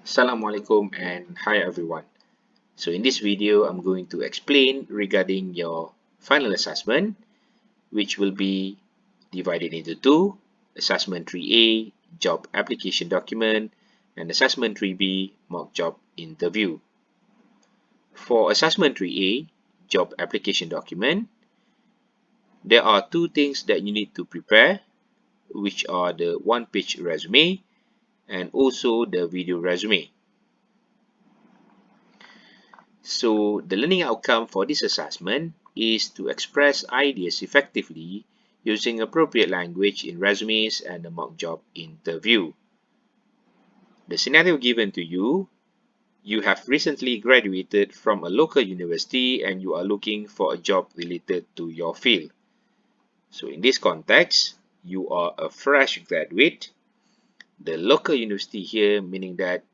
Assalamualaikum and hi everyone. So in this video, I'm going to explain regarding your final assessment, which will be divided into two: Assessment 3A, Job Application Document, and Assessment 3B, Mock Job Interview. For Assessment 3A, Job Application Document, there are two things that you need to prepare, which are the one-page resume and also the video resume. So the learning outcome for this assessment is to express ideas effectively using appropriate language in resumes and the mock job interview. The scenario given to you: you have recently graduated from a local university and you are looking for a job related to your field. So in this context, you are a fresh graduate. The local university here meaning that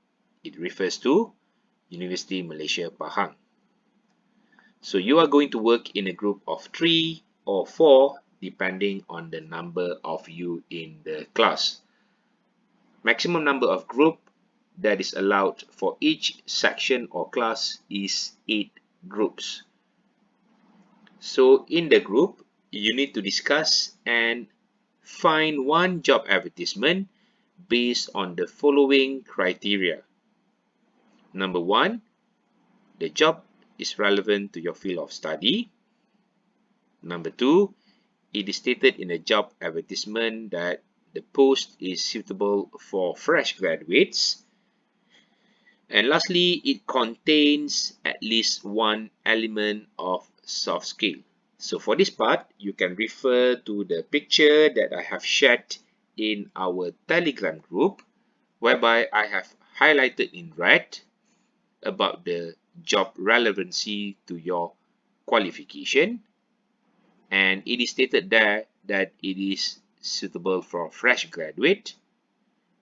it refers to University Malaysia Pahang. So you are going to work in a group of 3 or 4 depending on the number of you in the class. Maximum number of group that is allowed for each section or class is 8 groups. So in the group, you need to discuss and find one job advertisement based on the following criteria. Number 1, the job is relevant to your field of study. Number 2, it is stated in the job advertisement that the post is suitable for fresh graduates. And lastly, it contains at least one element of soft skill. So for this part, you can refer to the picture that I have shared in our Telegram group, whereby I have highlighted in red about the job relevancy to your qualification, and it is stated there that it is suitable for fresh graduate,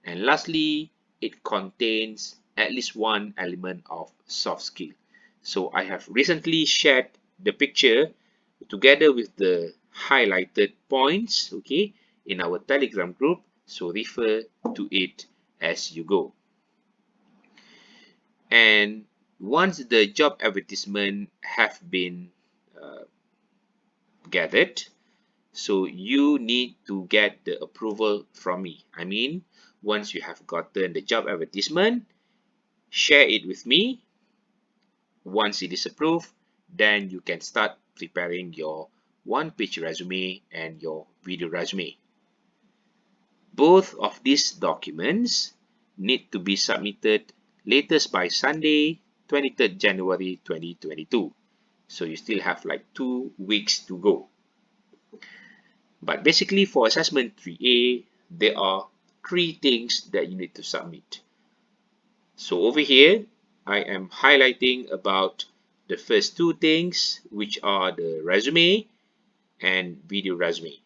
and lastly, it contains at least one element of soft skill. So I have recently shared the picture together with the highlighted points, okay, in our Telegram group, so refer to it as you go. And once the job advertisement have been gathered, so you need to get the approval from me. I mean, once you have gotten the job advertisement, share it with me. Once it is approved, then you can start preparing your one-page resume and your video resume. Both of these documents need to be submitted latest by Sunday, 23rd January 2022. So you still have like 2 weeks to go. But basically for assessment 3A, there are 3 things that you need to submit. So over here, I am highlighting about the first 2 things, which are the resume and video resume.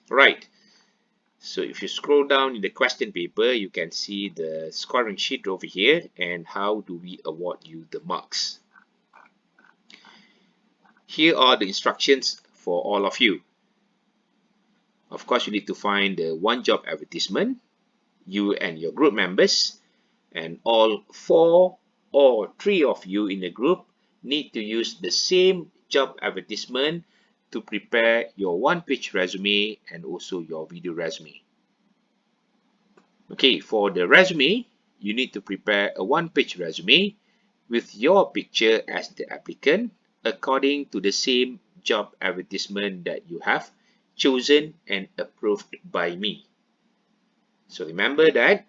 Right. So if you scroll down in the question paper, you can see the scoring sheet over here and how do we award you the marks. Here are the instructions for all of you. Of course, you need to find the one job advertisement, you and your group members, and all 4 or 3 of you in the group need to use the same job advertisement to prepare your one-page resume and also your video resume. Okay, for the resume, you need to prepare a one-page resume with your picture as the applicant according to the same job advertisement that you have chosen and approved by me. So remember that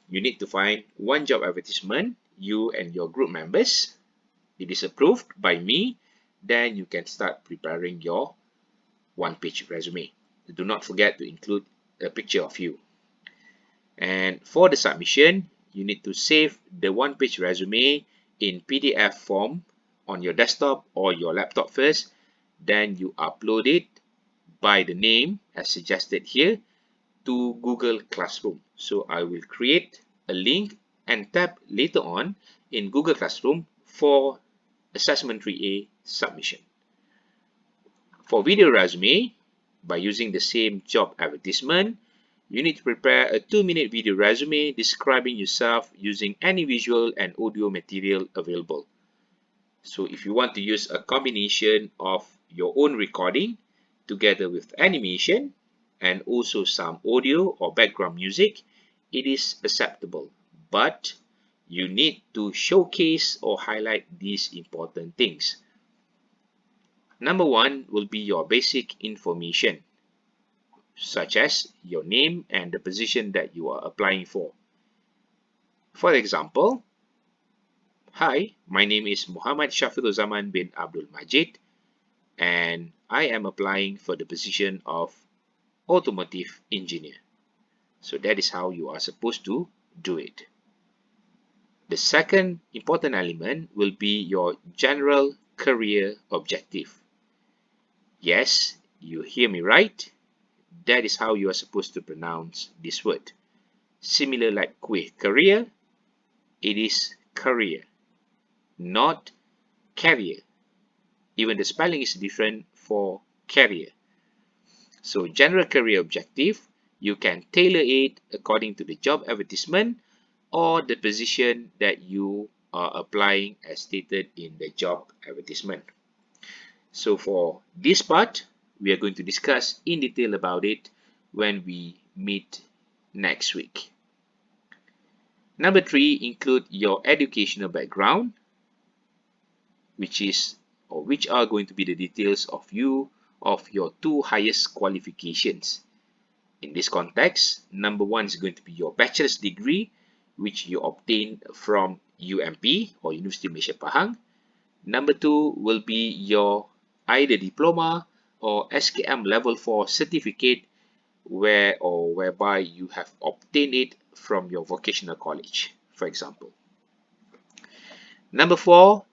you need to find one job advertisement, you and your group members. It is approved by me, then you can start preparing your one-page resume. Do not forget to include a picture of you. And for the submission, you need to save the one-page resume in PDF form on your desktop or your laptop first. Then you upload it by the name as suggested here to Google Classroom. So I will create a link and tap later on in Google Classroom for Assessment 3A submission. For video resume, by using the same job advertisement, You need to prepare a 2-minute video resume describing yourself using any visual and audio material available. So if you want to use a combination of your own recording together with animation and also some audio or background music, it is acceptable. But you need to showcase or highlight these important things. Number one will be your basic information, such as your name and the position that you are applying for. For example, hi, my name is Muhammad Shafiquzaman bin Abdul Majid, and I am applying for the position of automotive engineer. So that is how you are supposed to do it. The second important element will be your general career objective. Yes, you hear me right. That is how you are supposed to pronounce this word. Similar like career, it is career, not career. Even the spelling is different for career. So general career objective, you can tailor it according to the job advertisement or the position that you are applying as stated in the job advertisement. So for this part, we are going to discuss in detail about it when we meet next week. Number 3, include your educational background, which are going to be the details of your 2 highest qualifications. In this context, number 1 is going to be your bachelor's degree, which you obtained from UMP or University of Malaysia Pahang. Number 2 will be your either diploma or SKM level 4 certificate whereby you have obtained it from your vocational college, for example. Number 4,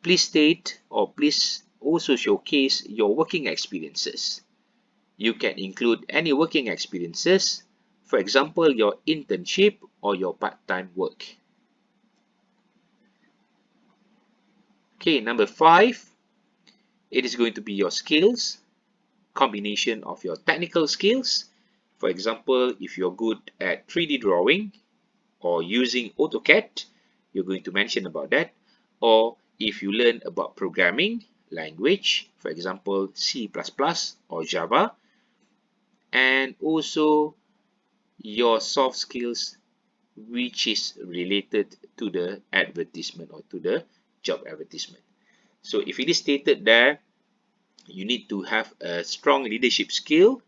please state or please also showcase your working experiences. You can include any working experiences, for example, your internship or your part-time work. Okay, number 5, it is going to be your skills, combination of your technical skills. For example, if you're good at 3D drawing or using AutoCAD, you're going to mention about that. Or if you learn about programming language, for example, C++ or Java, and also your soft skills which is related to the advertisement or to the job advertisement. So if it is stated there, you need to have a strong leadership skill.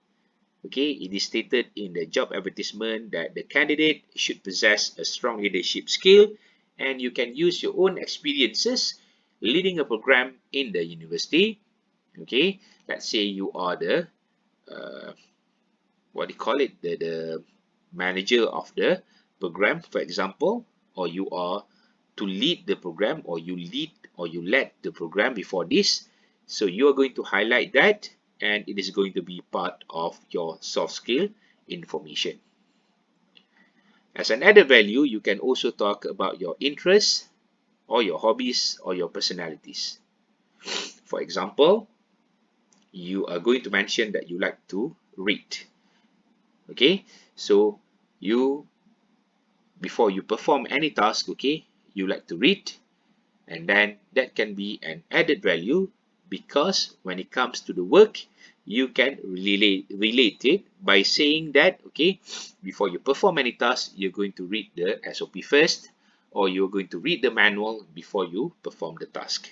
Okay, it is stated in the job advertisement that the candidate should possess a strong leadership skill, and you can use your own experiences leading a program in the university. Okay, let's say you are the the manager of the program, for example, or you are to lead the program, or you led the program before this. So you are going to highlight that, and it is going to be part of your soft skill information. As an added value, you can also talk about your interests or your hobbies or your personalities. For example, you are going to mention that you like to read. Okay, so before you perform any task, okay, you like to read, and then that can be an added value, because when it comes to the work, you can relate it by saying that, okay, before you perform any task, you're going to read the SOP first, or you're going to read the manual before you perform the task.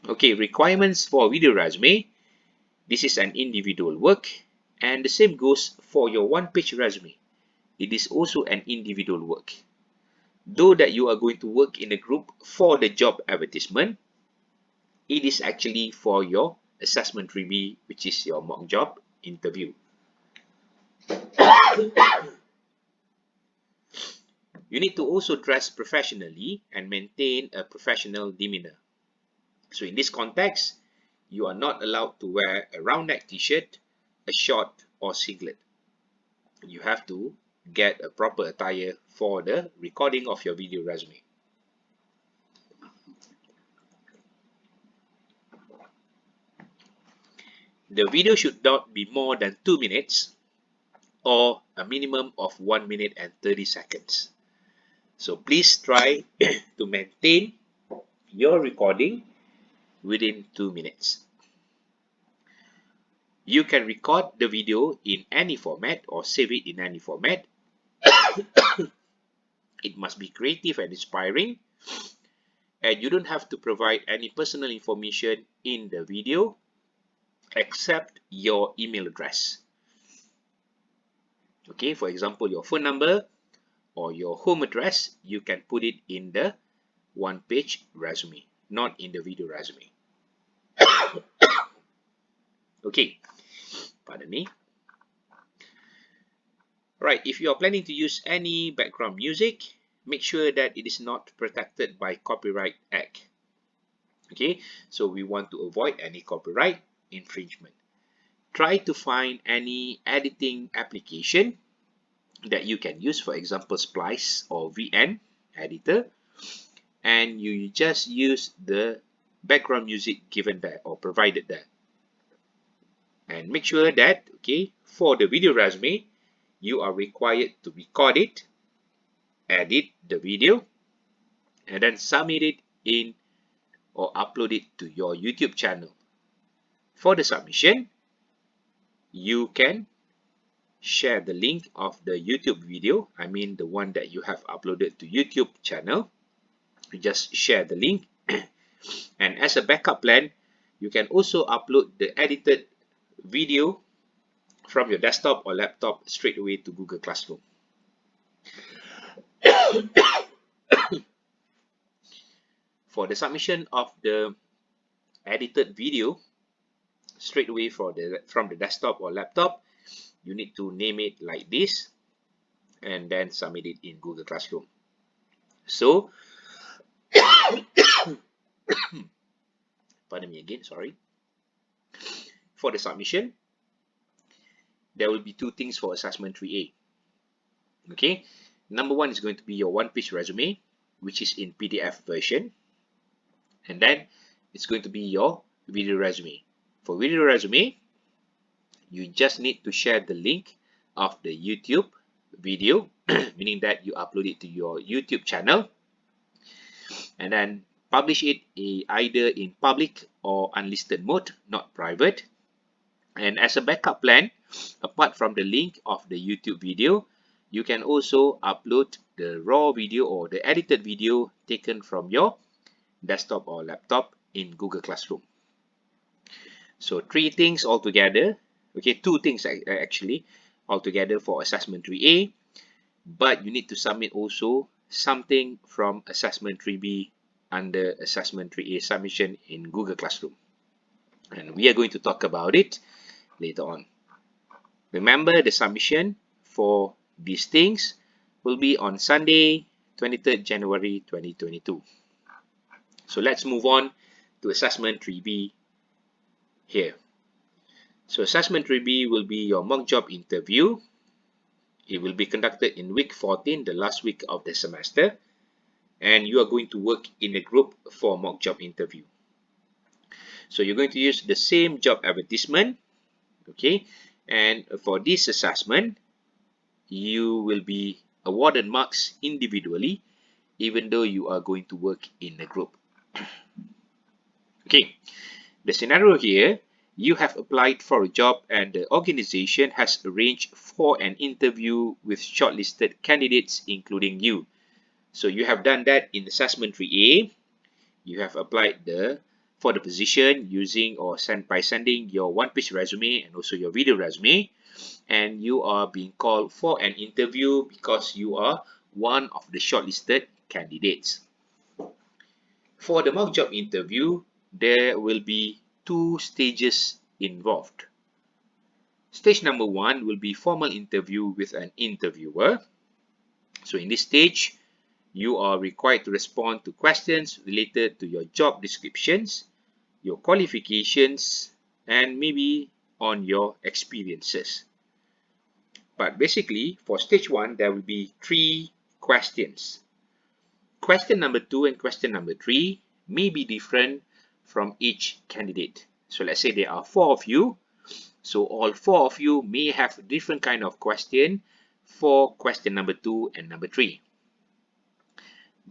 Okay, requirements for video resume. This is an individual work, and the same goes for your one-page resume. It is also an individual work. Though that you are going to work in a group for the job advertisement, it is actually for your assessment review, which is your mock job interview. You need to also dress professionally and maintain a professional demeanor. So in this context, you are not allowed to wear a round neck t-shirt, a short or singlet. You have to get a proper attire for the recording of your video resume. The video should not be more than 2 minutes, or a minimum of 1 minute and 30 seconds. So please try to maintain your recording within 2 minutes. You can record the video in any format or save it in any format. It must be creative and inspiring, and you don't have to provide any personal information in the video except your email address. Okay, for example, your phone number or your home address, you can put it in the one-page resume, not in the video resume. Okay, pardon me. Right, if you are planning to use any background music, make sure that it is not protected by Copyright Act. Okay, so we want to avoid any copyright infringement. Try to find any editing application that you can use, for example, Splice or VN editor, and you just use the background music given there or provided there. And make sure that, okay, for the video resume, you are required to record it, edit the video, and then submit it in or upload it to your YouTube channel. For the submission, you can share the link of the YouTube video, I mean the one that you have uploaded to YouTube channel. You just share the link. And as a backup plan, you can also upload the edited video from your desktop or laptop straight away to Google Classroom. For the submission of the edited video straight away from the desktop or laptop, you need to name it like this and then submit it in Google Classroom. So, pardon me again, sorry. For the submission, there will be two things for assessment 3A. Okay, number one is going to be your one-page resume, which is in PDF version. And then it's going to be your video resume. For video resume, you just need to share the link of the YouTube video, meaning that you upload it to your YouTube channel, and then publish it either in public or unlisted mode, not private. And as a backup plan, apart from the link of the YouTube video, you can also upload the raw video or the edited video taken from your desktop or laptop in Google Classroom. So three things altogether, okay, two things actually altogether for assessment 3A, but you need to submit also something from assessment 3B under assessment 3A submission in Google Classroom. And we are going to talk about it later on. Remember, the submission for these things will be on Sunday, 23rd January 2022. So let's move on to assessment 3B here. So assessment 3B will be your mock job interview. It will be conducted in week 14, the last week of the semester, and you are going to work in a group for mock job interview. So you're going to use the same job advertisement, okay, and for this assessment, you will be awarded marks individually, even though you are going to work in a group. Okay, the scenario here, you have applied for a job and the organization has arranged for an interview with shortlisted candidates, including you. So you have done that in assessment 3A. You have applied for the position using or by sending your one-page resume and also your video resume, and you are being called for an interview because you are one of the shortlisted candidates. For the mock job interview, there will be two stages involved. Stage number one will be formal interview with an interviewer. So in this stage, you are required to respond to questions related to your job descriptions, your qualifications, and maybe on your experiences. But basically, for stage one, there will be three questions. Question number 2 and question number 3 may be different from each candidate. So let's say there are 4 of you. So all four of you may have a different kind of question for question number 2 and number 3.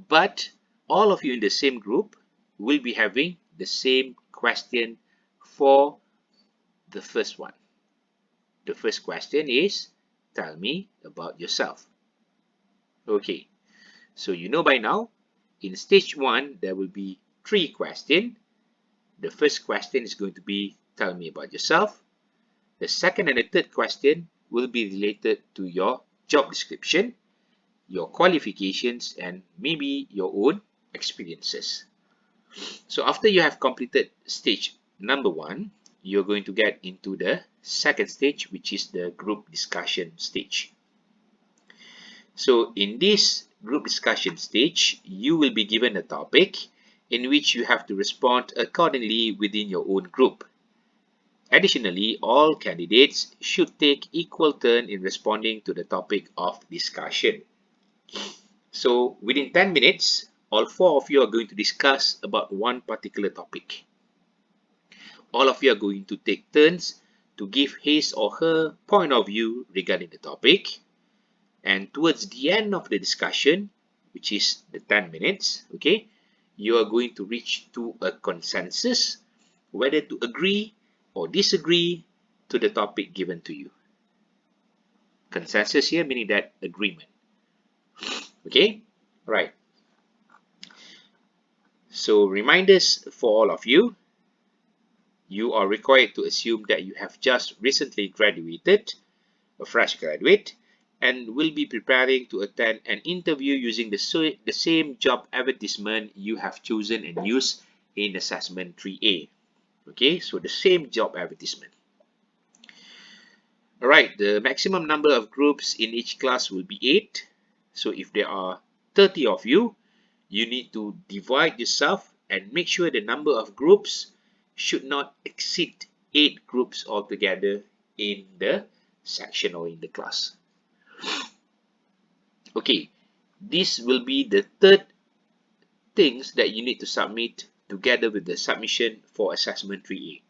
But all of you in the same group will be having the same question for the first one. The first question is, tell me about yourself. Okay, so you know by now, in stage 1, there will be 3 questions. The first question is going to be, tell me about yourself. The second and the third question will be related to your job description, your qualifications, and maybe your own experiences. So after you have completed stage number 1, you're going to get into the second stage, which is the group discussion stage. So in this group discussion stage, you will be given a topic in which you have to respond accordingly within your own group. Additionally, all candidates should take equal turn in responding to the topic of discussion. So within 10 minutes, all 4 of you are going to discuss about one particular topic. All of you are going to take turns to give his or her point of view regarding the topic. And towards the end of the discussion, which is the 10 minutes, okay, you are going to reach to a consensus whether to agree or disagree to the topic given to you. Consensus here meaning that agreement. Okay, right. So reminders for all of you. You are required to assume that you have just recently graduated, a fresh graduate, and will be preparing to attend an interview using the same job advertisement you have chosen and used in assessment 3A. Okay, so the same job advertisement. Alright, the maximum number of groups in each class will be 8. So if there are 30 of you, you need to divide yourself and make sure the number of groups should not exceed 8 groups altogether in the section or in the class. Okay, this will be the third things that you need to submit together with the submission for assessment 3A.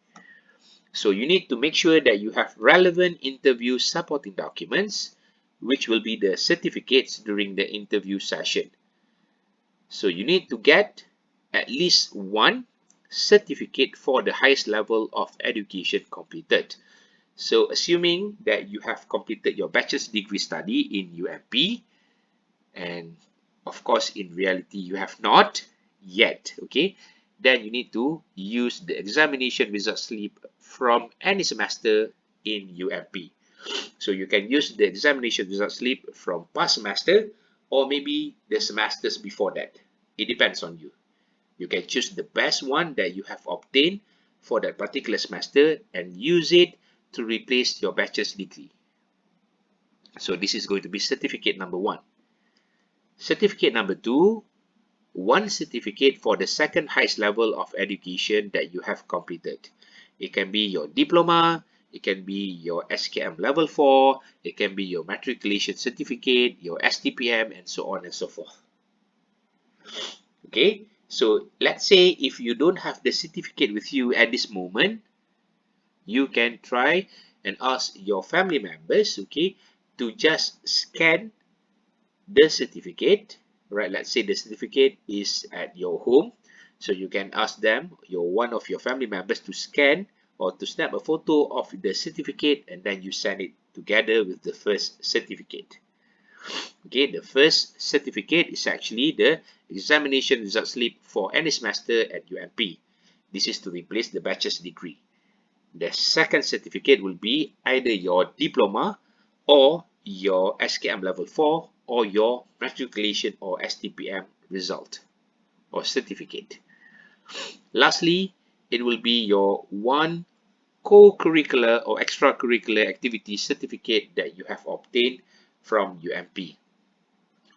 So you need to make sure that you have relevant interview supporting documents, which will be the certificates during the interview session. So you need to get at least one certificate for the highest level of education completed. So assuming that you have completed your bachelor's degree study in UMP, and of course in reality you have not yet, okay, then you need to use the examination result slip from any semester in UMP. So you can use the examination result slip from past semester or maybe the semesters before that. It depends on you. You can choose the best one that you have obtained for that particular semester and use it to replace your bachelor's degree. So this is going to be certificate number 1. Certificate number 2, one certificate for the second highest level of education that you have completed. It can be your diploma, it can be your SKM level 4, it can be your matriculation certificate, your STPM, and so on and so forth. Okay, so let's say if you don't have the certificate with you at this moment, you can try and ask your family members, okay, to just scan the certificate, right? Let's say the certificate is at your home, so you can ask them, one of your family members, to scan or to snap a photo of the certificate, and then you send it together with the first certificate. Okay, the first certificate is actually the examination result slip for any semester at UMP. This is to replace the bachelor's degree. The second certificate will be either your diploma or your SKM level 4 or your matriculation or STPM result or certificate. Lastly, it will be your one co-curricular or extracurricular activity certificate that you have obtained from UMP.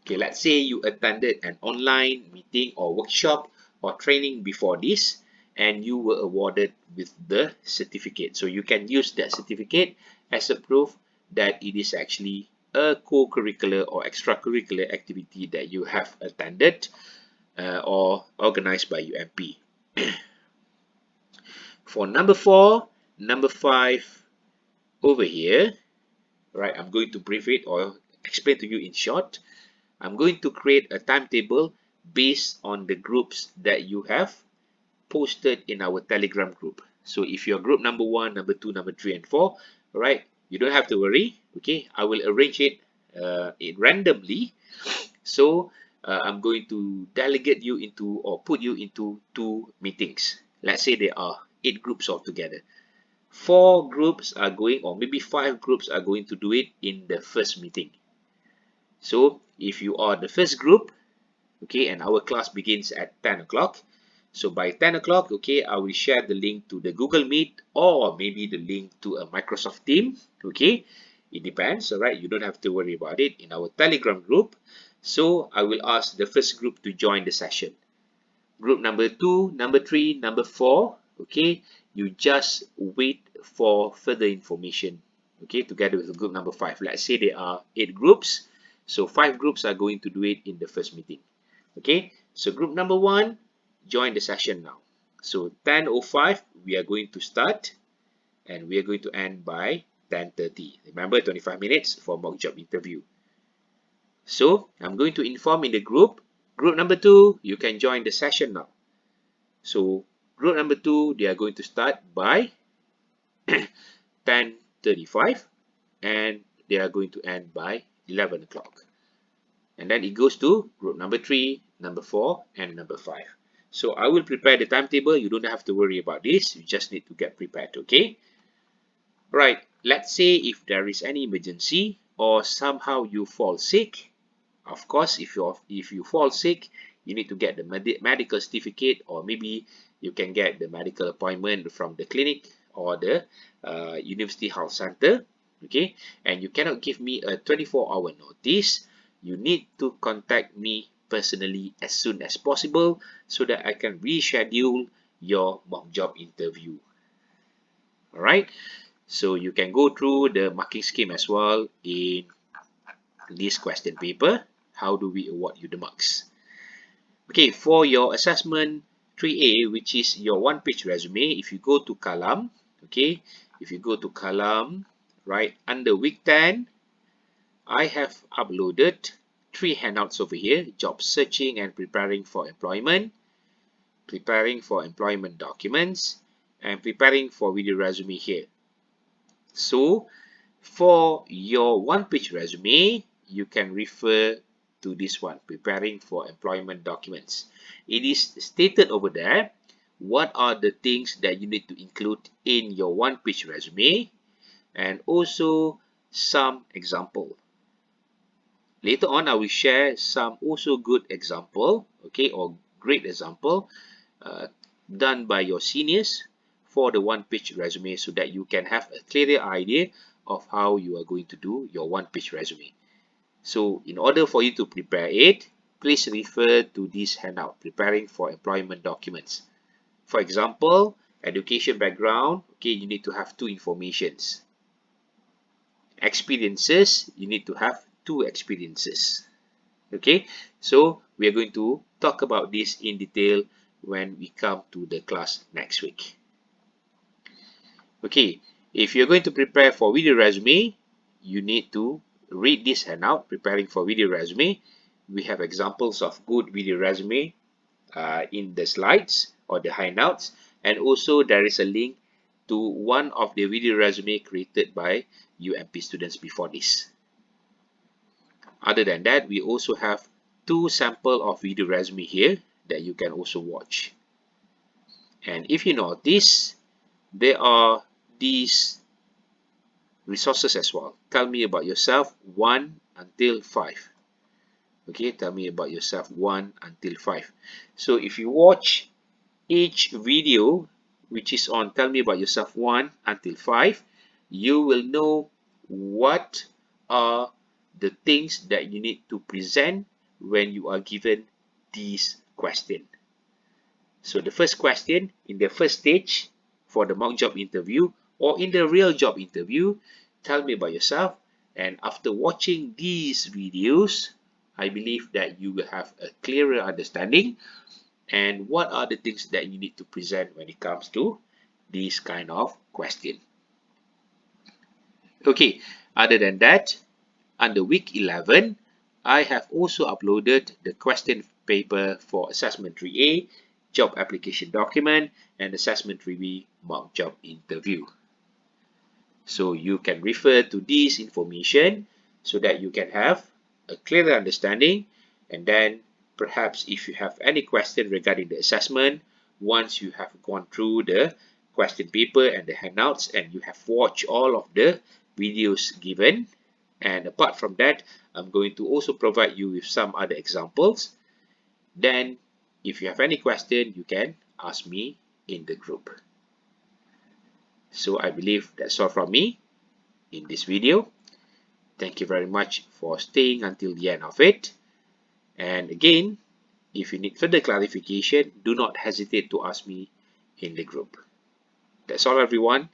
Okay, let's say you attended an online meeting or workshop or training before this, and you were awarded with the certificate. So you can use that certificate as a proof that it is actually a co-curricular or extracurricular activity that you have attended or organized by UMP. For number 4, number 5, over here, right, I'm going to brief it or explain to you in short. I'm going to create a timetable based on the groups that you have posted in our Telegram group. So if you're group number 1, number 2, number 3, and 4, right, you don't have to worry. Okay, I will arrange it randomly. So I'm going to delegate you into or put you into 2 meetings. Let's say there are 8 groups altogether. 4 groups are going, or maybe 5 groups are going to do it in the first meeting. So if you are the first group, okay, and our class begins at 10 o'clock. So by 10 o'clock, okay, I will share the link to the Google Meet or maybe the link to a Microsoft team. Okay, it depends. All right, you don't have to worry about it in our Telegram group. So I will ask the first group to join the session. Group number 2, number 3, number 4, okay, you just wait for further information, okay, together with group number 5. Let's say there are 8 groups, so 5 groups are going to do it in the first meeting. Okay, so group number 1, join the session now. So 10:05, we are going to start and we are going to end by 10:30. Remember, 25 minutes for mock job interview. So I'm going to inform in the group. Group number 2, you can join the session now. So group number 2, they are going to start by 10:35 and they are going to end by 11 o'clock. And then it goes to group number 3, number 4, and number 5. So I will prepare the timetable. You don't have to worry about this. You just need to get prepared, okay? Right, let's say if there is any emergency or somehow you fall sick. Of course, if you fall sick, you need to get the medical certificate, or maybe you can get the medical appointment from the clinic or the university health center, okay? And you cannot give me a 24-hour notice. You need to contact me personally as soon as possible so that I can reschedule your mock job interview. All right, so you can go through the marking scheme as well in this question paper. How do we award you the marks? Okay, for your assessment 3A, which is your one-page resume, if you go to column, okay, if you go to column, right, under week 10, I have uploaded 3 handouts over here: job searching and preparing for employment documents, and preparing for video resume here. So for your one-page resume, you can refer to this one, preparing for employment documents. It is stated over there what are the things that you need to include in your one-page resume, and also some example. Later on, I will share some also good example, okay, or great example done by your seniors for the one-page resume, so that you can have a clearer idea of how you are going to do your one-page resume. So in order for you to prepare it, please refer to this handout, preparing for employment documents. For example, education background, okay, you need to have 2 informations. Experiences, you need to have 2 experiences. Okay, so we are going to talk about this in detail when we come to the class next week. Okay, if you're going to prepare for video resume, you need to read this handout, preparing for video resume. We have examples of good video resume in the slides or the handouts, and also there is a link to one of the video resume created by UMP students before this. Other than that, we also have 2 samples of video resume here that you can also watch. And if you notice, there are these resources as well. Tell me about yourself 1 until 5. Okay, tell me about yourself 1 until 5. So if you watch each video which is on tell me about yourself 1 until 5, you will know what are the things that you need to present when you are given this question. So the first question in the first stage for the mock job interview or in the real job interview, tell me about yourself. And after watching these videos, I believe that you will have a clearer understanding and what are the things that you need to present when it comes to this kind of question. Okay, other than that, under week 11, I have also uploaded the question paper for Assessment 3A, Job Application Document, and Assessment 3B, Mock Job Interview. So you can refer to this information so that you can have a clearer understanding, and then perhaps if you have any question regarding the assessment, once you have gone through the question paper and the handouts and you have watched all of the videos given, and apart from that, I'm going to also provide you with some other examples. Then if you have any question, you can ask me in the group. So I believe that's all from me in this video. Thank you very much for staying until the end of it. And again, if you need further clarification, do not hesitate to ask me in the group. That's all, everyone.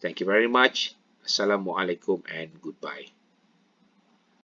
Thank you very much. Assalamualaikum and goodbye.